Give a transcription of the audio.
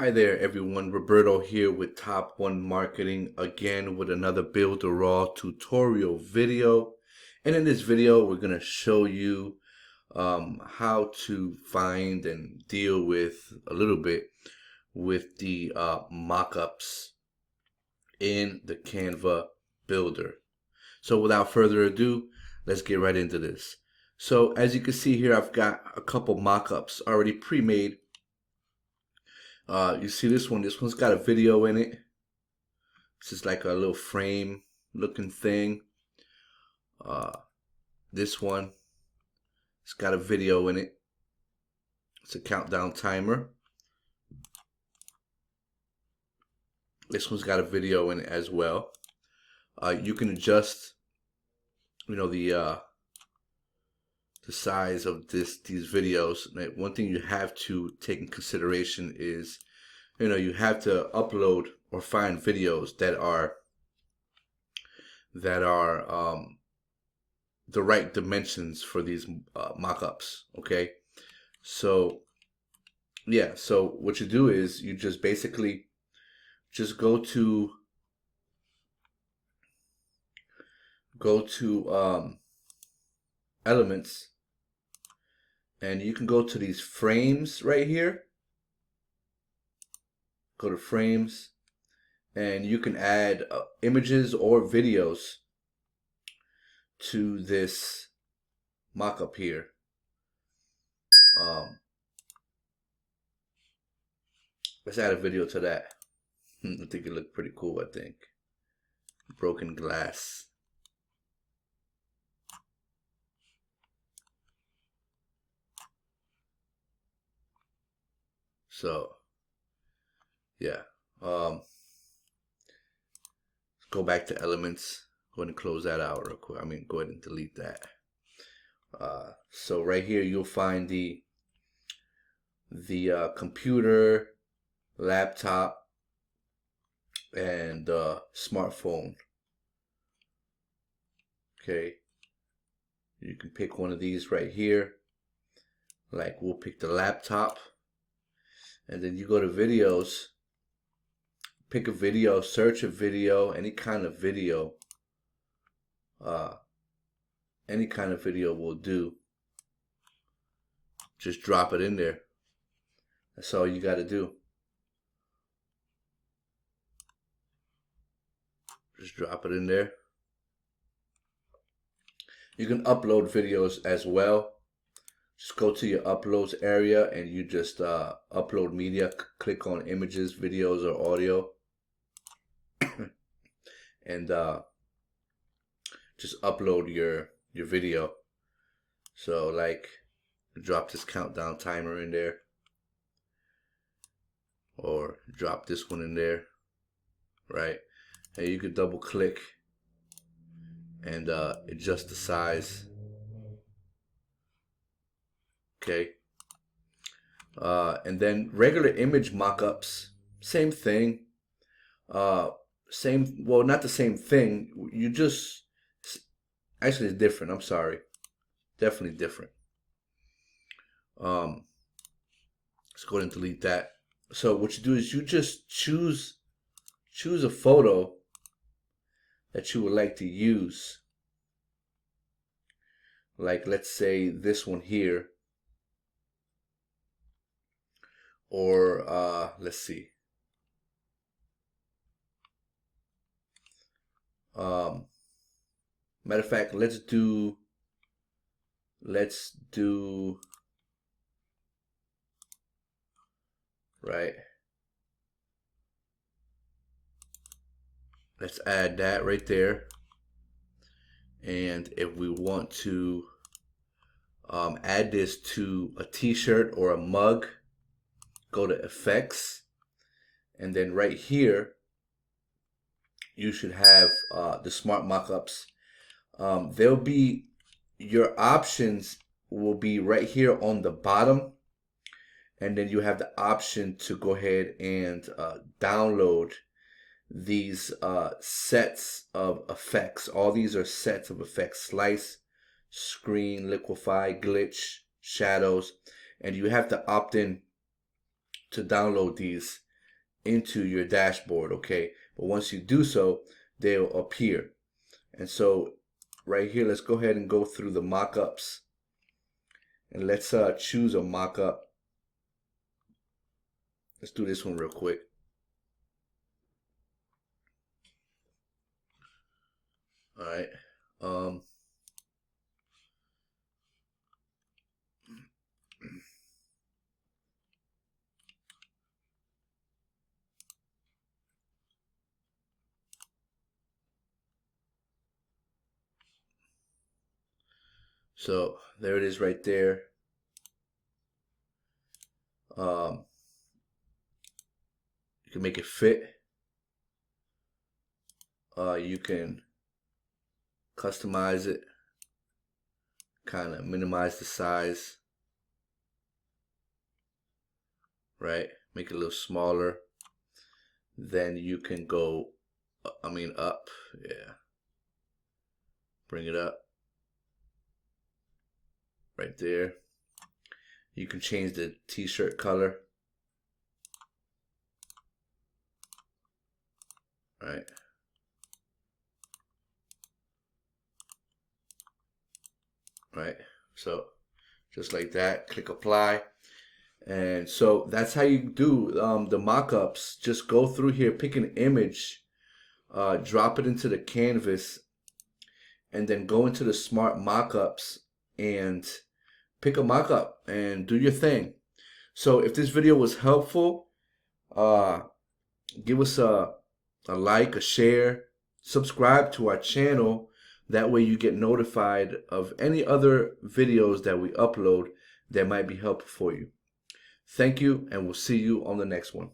Hi there everyone, Roberto here with Top 1 Marketing again with another Build a Raw tutorial video. And in this video we're going to show you how to find and deal with a little bit with the mockups in the Canva builder. So without further ado, let's get right into this. So as you can see here, I've got a couple mockups already pre-made. You see this one? This one's got a video in it. This is like a little frame looking thing. This one, it's got a video in it. It's a countdown timer. This one's got a video in it as well. You can adjust, the size of these videos. One thing you have to take in consideration is, you have to upload or find videos that are the right dimensions for these mock-ups. Okay, so yeah, so what you do is you just basically just go to elements, and you can go to these frames right here. Go to frames, and you can add images or videos to this mock-up here. Let's add a video to that. I think it looked pretty cool. I think broken glass. So yeah, let's go back to elements. Go ahead and close that out real quick. Go ahead and delete that. So right here you'll find the computer, laptop, and smartphone. Okay, you can pick one of these right here. Like we'll pick the laptop, and then you go to videos, pick a video, search a video, any kind of video. Any kind of video will do. Just drop it in there. That's all you got to do. Just drop it in there. You can upload videos as well. Just go to your uploads area and you just upload media. Click on images, videos, or audio. And just upload your video. So like drop this countdown timer in there, or drop this one in there, right? And you could double click and adjust the size. Okay. And then regular image mockups, same thing. Well, not the same thing. You just, actually it's different. I'm sorry. Definitely different. Let's go ahead and delete that. So what you do is you just choose a photo that you would like to use. Like let's say this one here. Or let's see. Matter of fact, let's do right. Let's add that right there. And if we want to add this to a t-shirt or a mug, go to effects, and then right here you should have the smart mockups. There'll be, your options will be right here on the bottom, and then you have the option to go ahead and download these sets of effects. All these are sets of effects: slice, screen, liquefy, glitch, shadows, and you have to opt in to download these. into your dashboard, okay? But once you do so, they'll appear. And so right here, let's go ahead and go through the mockups, and let's choose a mockup. Let's do this one real quick. All right. So there it is right there. You can make it fit. You can customize it, kind of minimize the size, right? Make it a little smaller. Then you can go, up, yeah. Bring it up right there. You can change the t-shirt color, right? Right, so just like that, click apply. And so that's how you do the mockups. Just go through here, pick an image, drop it into the canvas, and then go into the smart mockups and pick a mockup and do your thing. So if this video was helpful, give us a like, a share, subscribe to our channel. That way you get notified of any other videos that we upload that might be helpful for you. Thank you, and we'll see you on the next one.